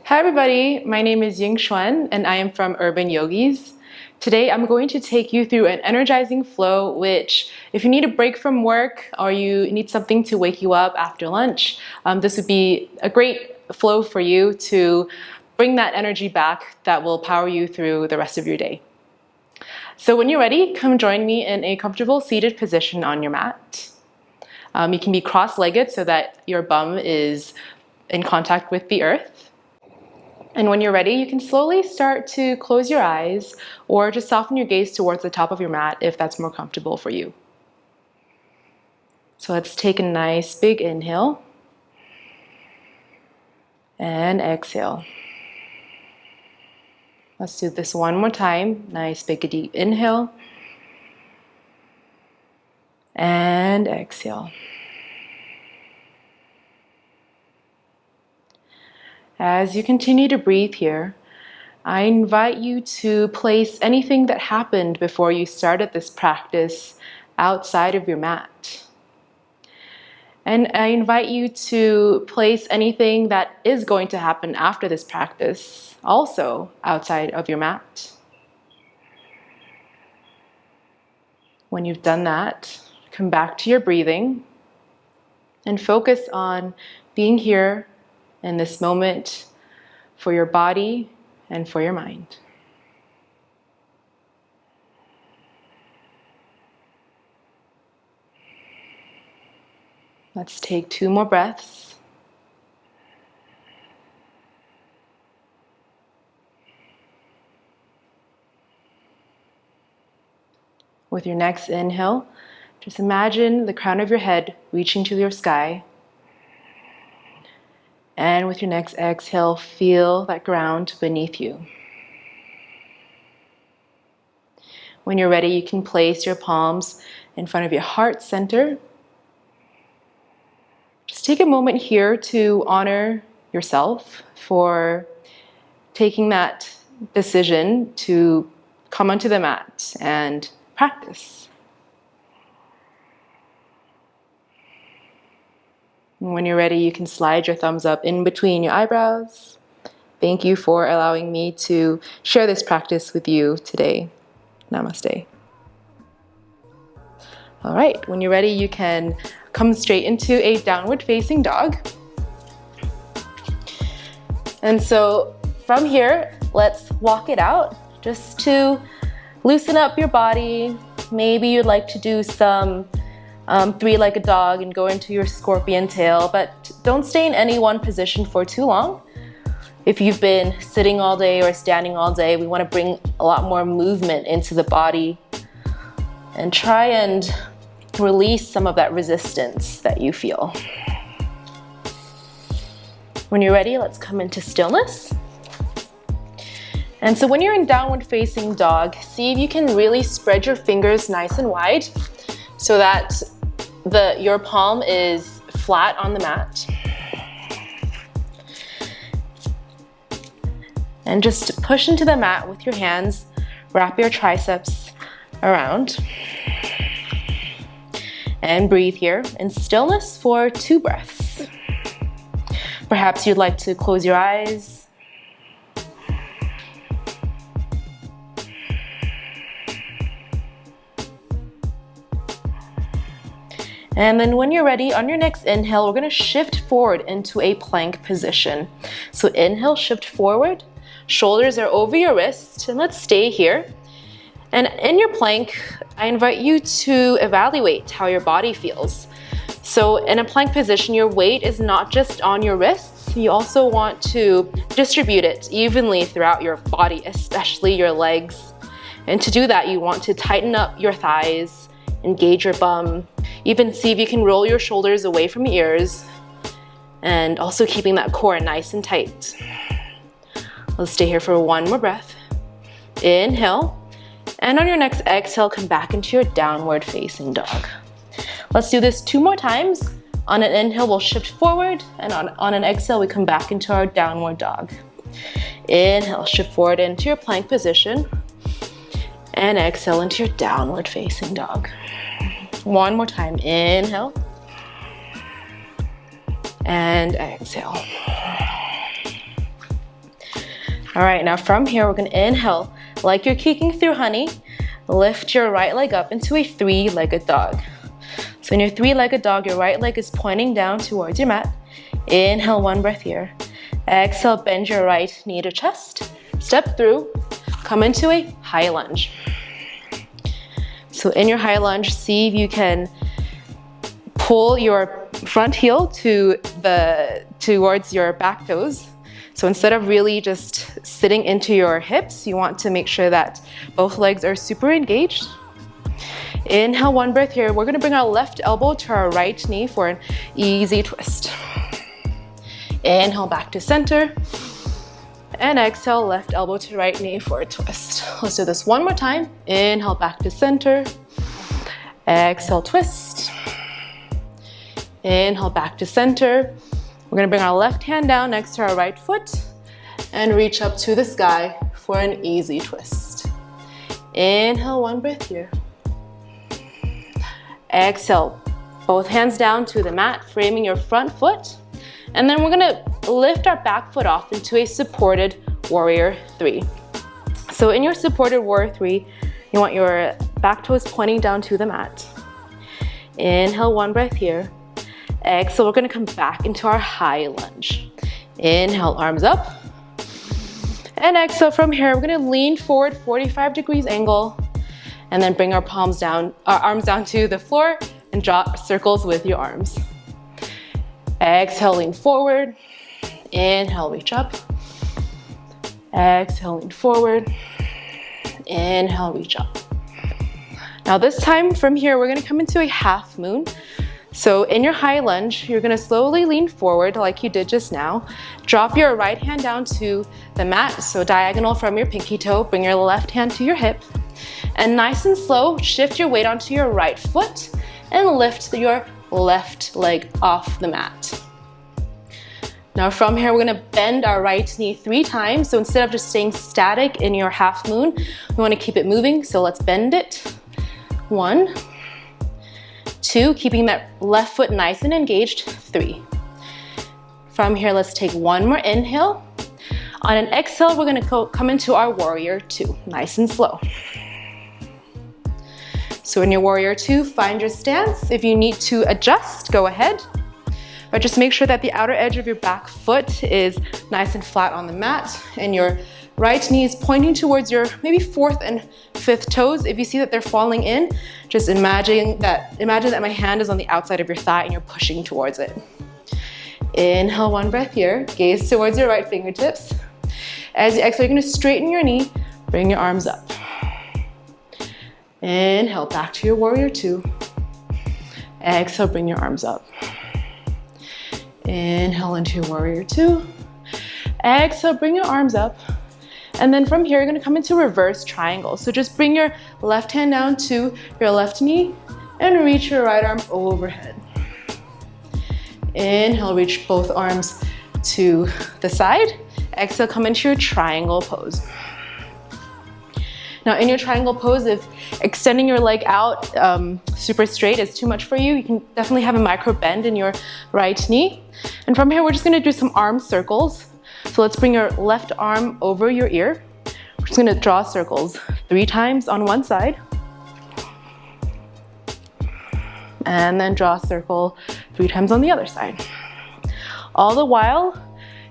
Hi everybody, my name is Ying Xuan and I am from Urban Yogis. Today I'm going to take you through an energizing flow which, if you need a break from work or you need something to wake you up after lunch, this would be a great flow for you to bring that energy back that will power you through the rest of your day. So when you're ready, come join me in a comfortable seated position on your mat. You can be cross-legged so that your bum is in contact with the earth. And when you're ready, you can slowly start to close your eyes or just soften your gaze towards the top of your mat if that's more comfortable for you. So let's take a nice big inhale and exhale. Let's do this one more time. Nice big deep inhale and exhale. As you continue to breathe here, I invite you to place anything that happened before you started this practice outside of your mat. And I invite you to place anything that is going to happen after this practice also outside of your mat. When you've done that, come back to your breathing and focus on being here in this moment for your body and for your mind. Let's take 2 more breaths. With your next inhale, just imagine the crown of your head reaching to your sky. And with your next exhale, feel that ground beneath you. When you're ready, you can place your palms in front of your heart center. Just take a moment here to honor yourself for taking that decision to come onto the mat and practice. When you're ready, you can slide your thumbs up in between your eyebrows. Thank you for allowing me to share this practice with you today. Namaste. All right, when you're ready, you can come straight into a downward facing dog. And so from here, let's walk it out just to loosen up your body. Maybe you'd like to do some 3-legged dog and go into your scorpion tail, but don't stay in any one position for too long. If you've been sitting all day or standing all day, we want to bring a lot more movement into the body and try and release some of that resistance that you feel. When you're ready, let's come into stillness. And so when you're in downward facing dog, see if you can really spread your fingers nice and wide so that your palm is flat on the mat. And just push into the mat with your hands. Wrap your triceps around. And breathe here in stillness for 2 breaths. Perhaps you'd like to close your eyes. And then when you're ready, on your next inhale, we're going to shift forward into a plank position. So inhale, shift forward, shoulders are over your wrists, and let's stay here. And in your plank, I invite you to evaluate how your body feels. So in a plank position, your weight is not just on your wrists, you also want to distribute it evenly throughout your body, especially your legs. And to do that, you want to tighten up your thighs, engage your bum, even see if you can roll your shoulders away from your ears, and also keeping that core nice and tight. Let's stay here for 1 more breath. Inhale, and on your next exhale, come back into your downward facing dog. Let's do this 2 more times. On an inhale, we'll shift forward, and on an exhale, we come back into our downward dog. Inhale, shift forward into your plank position, and exhale into your downward facing dog. 1 more time, inhale, and exhale. All right, now from here, we're gonna inhale like you're kicking through honey. Lift your right leg up into a three-legged dog. So in your three-legged dog, your right leg is pointing down towards your mat. Inhale, one breath here. Exhale, bend your right knee to chest. Step through, come into a high lunge. So in your high lunge, see if you can pull your front heel towards your back toes. So instead of really just sitting into your hips, you want to make sure that both legs are super engaged. Inhale, one breath here. We're gonna bring our left elbow to our right knee for an easy twist. Inhale, back to center. And exhale, left elbow to right knee for a twist. Let's do this one more time. Inhale, back to center. Exhale, twist. Inhale, back to center. We're gonna bring our left hand down next to our right foot and reach up to the sky for an easy twist. Inhale, one breath here. Exhale, both hands down to the mat, framing your front foot. And then we're gonna lift our back foot off into a supported warrior three. So in your supported warrior three, you want your back toes pointing down to the mat. Inhale, one breath here. Exhale, we're gonna come back into our high lunge. Inhale, arms up. And exhale, from here, we're gonna lean forward 45 degrees angle, and then bring our arms down to the floor and draw circles with your arms. Exhale, lean forward. Inhale, reach up. Exhale, lean forward. Inhale, reach up. Now this time from here, we're gonna come into a half moon. So in your high lunge, you're gonna slowly lean forward like you did just now. Drop your right hand down to the mat, so diagonal from your pinky toe. Bring your left hand to your hip. And nice and slow, shift your weight onto your right foot and lift your left leg off the mat. Now from here, we're gonna bend our right knee 3 times. So instead of just staying static in your half moon, we wanna keep it moving. So let's bend it. 1, 2, keeping that left foot nice and engaged. 3. From here, let's take one more inhale. On an exhale, we're gonna come into our warrior 2, nice and slow. So in your warrior 2, find your stance. If you need to adjust, go ahead. But just make sure that the outer edge of your back foot is nice and flat on the mat, and your right knee is pointing towards your maybe 4th and 5th toes. If you see that they're falling in, just imagine that my hand is on the outside of your thigh and you're pushing towards it. Inhale, one breath here. Gaze towards your right fingertips. As you exhale, you're gonna straighten your knee, bring your arms up. Inhale, back to your warrior 2. Exhale, bring your arms up. Inhale into your warrior 2. Exhale, bring your arms up. And then from here, you're gonna come into reverse triangle. So just bring your left hand down to your left knee and reach your right arm overhead. Inhale, reach both arms to the side. Exhale, come into your triangle pose. Now in your triangle pose, if extending your leg out super straight is too much for you, you can definitely have a micro bend in your right knee. And from here, we're just gonna do some arm circles. So let's bring your left arm over your ear. We're just gonna draw circles 3 times on one side. And then draw a circle 3 times on the other side. All the while,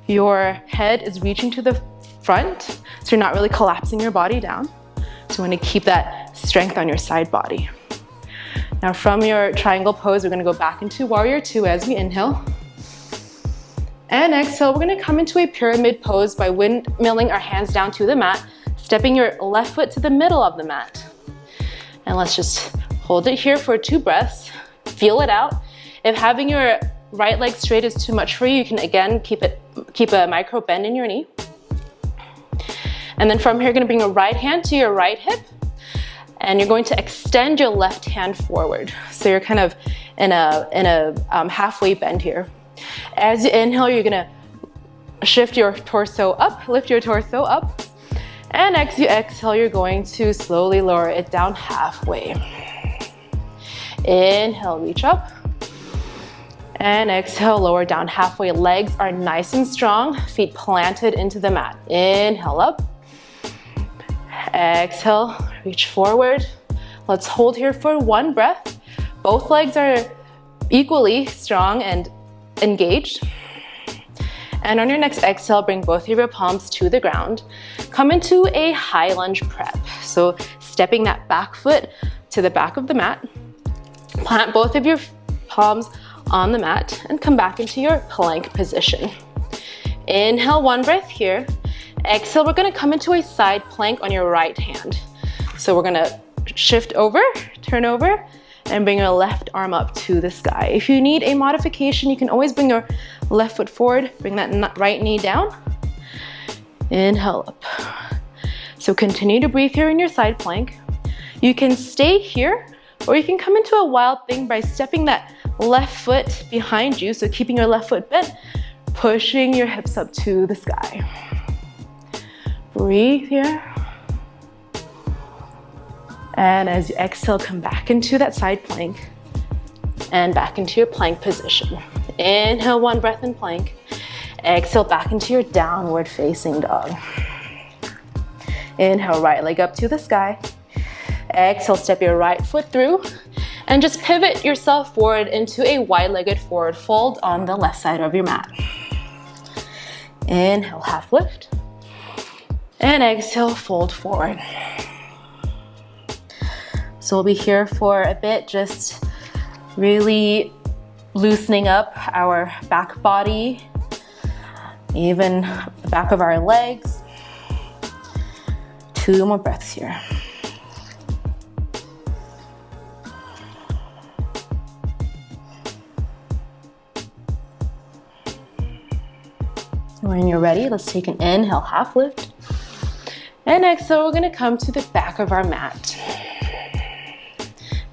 your head is reaching to the front, so you're not really collapsing your body down. So you want to keep that strength on your side body. Now from your triangle pose, we're going to go back into warrior 2 as we inhale. And exhale, we're going to come into a pyramid pose by windmilling our hands down to the mat, stepping your left foot to the middle of the mat. And let's just hold it here for 2 breaths. Feel it out. If having your right leg straight is too much for you, you can again keep a micro bend in your knee. And then from here, you're gonna bring your right hand to your right hip, and you're going to extend your left hand forward. So you're kind of in a halfway bend here. As you inhale, you're gonna shift your torso up, lift your torso up. And as you exhale, you're going to slowly lower it down halfway. Inhale, reach up. And exhale, lower down halfway. Legs are nice and strong, feet planted into the mat. Inhale up. Exhale, reach forward. Let's hold here for one breath. Both legs are equally strong and engaged. And on your next exhale, bring both of your palms to the ground. Come into a high lunge prep. So stepping that back foot to the back of the mat. Plant both of your palms on the mat and come back into your plank position. Inhale, one breath here. Exhale, we're gonna come into a side plank on your right hand. So we're gonna shift over, turn over, and bring your left arm up to the sky. If you need a modification, you can always bring your left foot forward, bring that right knee down. Inhale up. So continue to breathe here in your side plank. You can stay here, or you can come into a wild thing by stepping that left foot behind you, so keeping your left foot bent, pushing your hips up to the sky. Breathe here. And as you exhale, come back into that side plank and back into your plank position. Inhale, one breath in plank. Exhale, back into your downward facing dog. Inhale, right leg up to the sky. Exhale, step your right foot through and just pivot yourself forward into a wide-legged forward fold on the left side of your mat. Inhale, half lift. And exhale, fold forward. So we'll be here for a bit, just really loosening up our back body, even the back of our legs. 2 more breaths here. When you're ready, let's take an inhale, half lift. And exhale, we're gonna come to the back of our mat.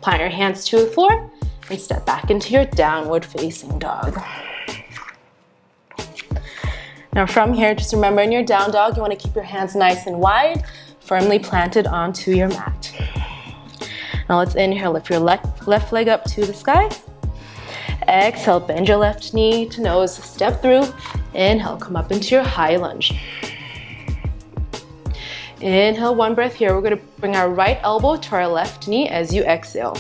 Plant your hands to the floor and step back into your downward facing dog. Now from here, just remember in your down dog, you want to keep your hands nice and wide, firmly planted onto your mat. Now let's inhale, lift your left leg up to the sky. Exhale, bend your left knee to nose, step through. Inhale, come up into your high lunge. Inhale, one breath here. We're gonna bring our right elbow to our left knee as you exhale.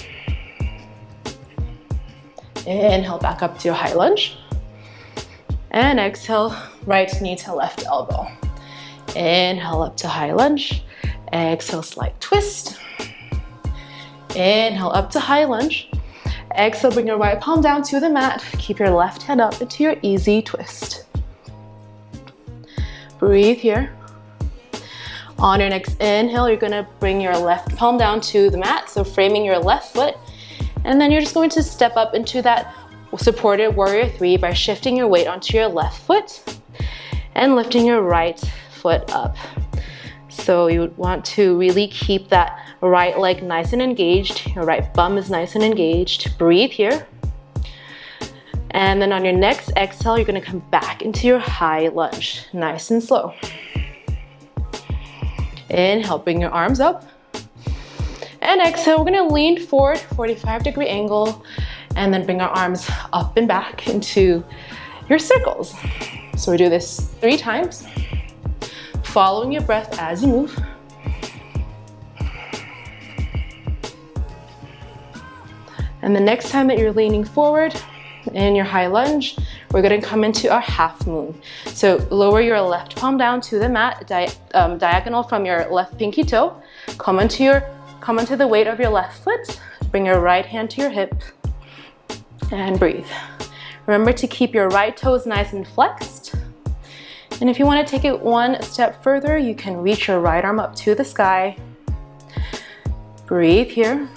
Inhale, back up to your high lunge. And exhale, right knee to left elbow. Inhale, up to high lunge. Exhale, slight twist. Inhale, up to high lunge. Exhale, bring your right palm down to the mat. Keep your left hand up into your easy twist. Breathe here. On your next inhale, you're gonna bring your left palm down to the mat, so framing your left foot. And then you're just going to step up into that supported warrior 3 by shifting your weight onto your left foot and lifting your right foot up. So you would want to really keep that right leg nice and engaged. Your right bum is nice and engaged. Breathe here. And then on your next exhale, you're gonna come back into your high lunge, nice and slow. Inhale, bring your arms up. And exhale, we're gonna lean forward, 45-degree angle, and then bring our arms up and back into your circles. So we do this 3 times, following your breath as you move. And the next time that you're leaning forward in your high lunge, we're gonna come into our half moon. So lower your left palm down to the mat, diagonal from your left pinky toe. Come onto the weight of your left foot. Bring your right hand to your hip and breathe. Remember to keep your right toes nice and flexed. And if you want to take it one step further, you can reach your right arm up to the sky. Breathe here.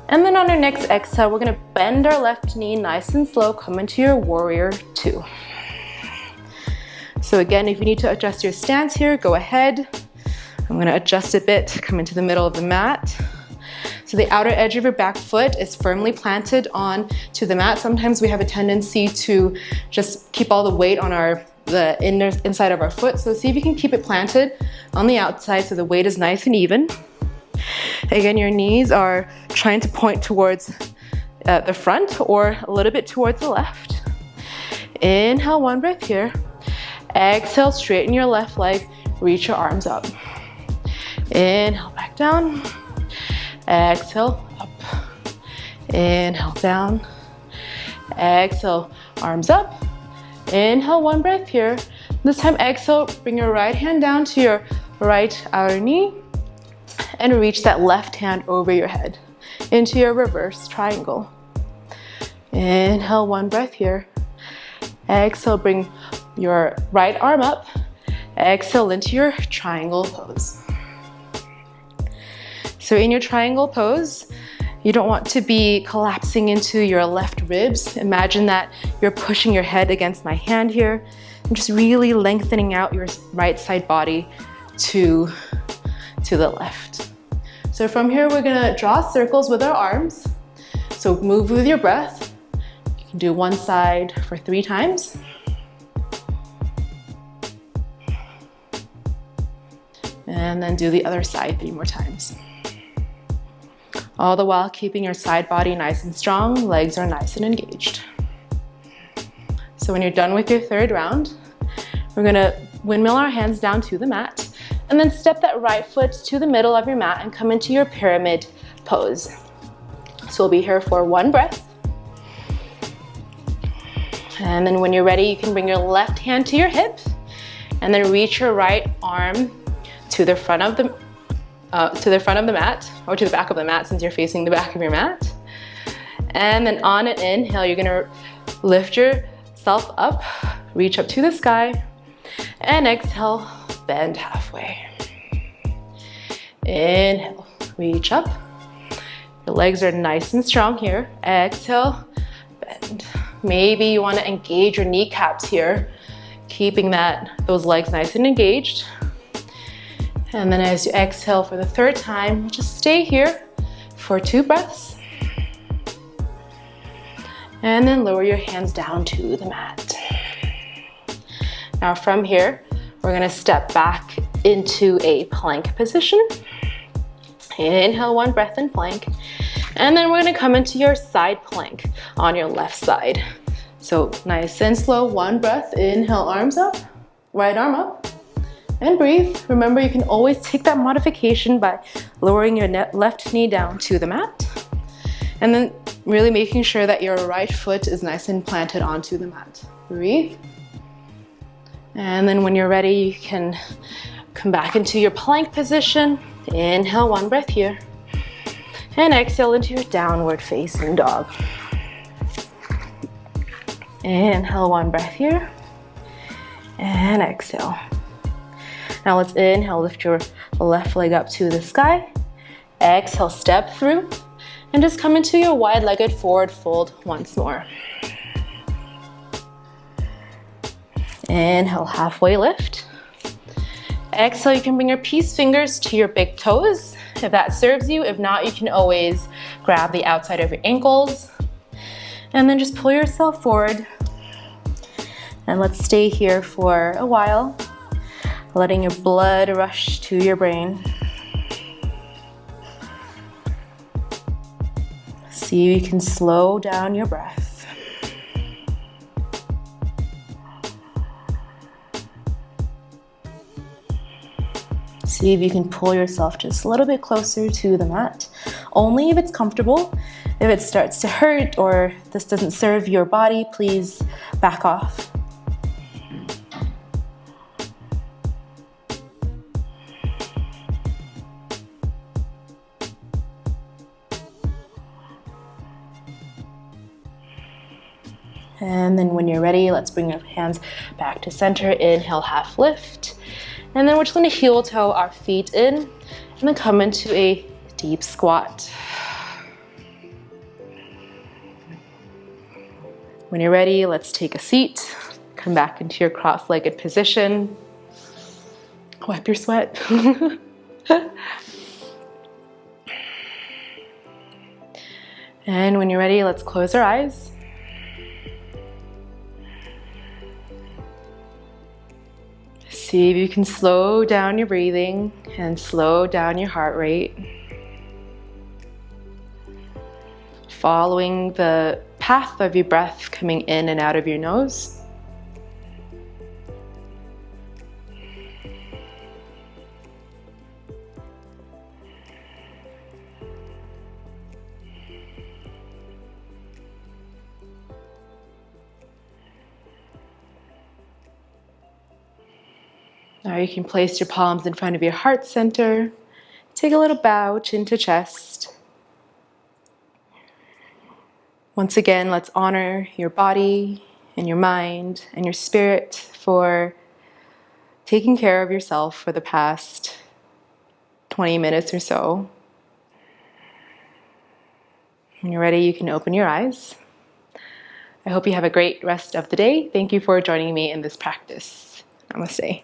And then on our next exhale, we're gonna bend our left knee nice and slow, come into your warrior 2. So again, if you need to adjust your stance here, go ahead. I'm gonna adjust a bit, come into the middle of the mat. So the outer edge of your back foot is firmly planted on to the mat. Sometimes we have a tendency to just keep all the weight on the inside of our foot. So see if you can keep it planted on the outside so the weight is nice and even. Again, your knees are trying to point towards at the front or a little bit towards the left. Inhale, one breath here. Exhale, straighten your left leg, reach your arms up. Inhale, back down. Exhale, up. Inhale, down. Exhale, arms up. Inhale, one breath here. This time, exhale, bring your right hand down to your right outer knee and reach that left hand over your head into your reverse triangle. Inhale, one breath here. Exhale, bring your right arm up. Exhale into your triangle pose. So in your triangle pose, you don't want to be collapsing into your left ribs. Imagine that you're pushing your head against my hand here and just really lengthening out your right side body to the left. So from here, we're gonna draw circles with our arms. So move with your breath. You can do one side for 3 times. And then do the other side 3 more times. All the while keeping your side body nice and strong, legs are nice and engaged. So when you're done with your 3rd round, we're gonna windmill our hands down to the mat and then step that right foot to the middle of your mat and come into your pyramid pose. So we'll be here for 1 breath. And then when you're ready, you can bring your left hand to your hip and then reach your right arm to the front of the mat, or to the back of the mat since you're facing the back of your mat. And then on an inhale, you're gonna lift yourself up, reach up to the sky, and exhale, bend halfway. Inhale, reach up. The legs are nice and strong here. Exhale, bend. Maybe you wanna engage your kneecaps here, keeping those legs nice and engaged. And then as you exhale for the 3rd time, just stay here for 2 breaths. And then lower your hands down to the mat. Now from here, we're gonna step back into a plank position. Inhale, 1 breath in plank. And then we're gonna come into your side plank on your left side. So nice and slow, 1 breath, inhale, arms up, right arm up. And breathe. Remember, you can always take that modification by lowering your left knee down to the mat. And then really making sure that your right foot is nice and planted onto the mat. Breathe. And then when you're ready, you can come back into your plank position. Inhale, 1 breath here. And exhale into your downward facing dog. Inhale, 1 breath here. And exhale. Now let's inhale, lift your left leg up to the sky. Exhale, step through, and just come into your wide-legged forward fold once more. Inhale, halfway lift. Exhale, you can bring your peace fingers to your big toes, if that serves you. If not, you can always grab the outside of your ankles. And then just pull yourself forward. And let's stay here for a while, letting your blood rush to your brain. See if you can slow down your breath. See if you can pull yourself just a little bit closer to the mat. Only if it's comfortable. If it starts to hurt or this doesn't serve your body, please back off. And then when you're ready, let's bring your hands back to center. Inhale, half lift. And then we're just gonna heel toe our feet in and then come into a deep squat. When you're ready, let's take a seat. Come back into your cross-legged position. Wipe your sweat. And when you're ready, let's close our eyes. See if you can slow down your breathing and slow down your heart rate. following the path of your breath coming in and out of your nose. Now you can place your palms in front of your heart center. Take a little bow, chin to chest. Once again, let's honor your body and your mind and your spirit for taking care of yourself for the past 20 minutes or so. When you're ready, you can open your eyes. I hope you have a great rest of the day. Thank you for joining me in this practice. Namaste.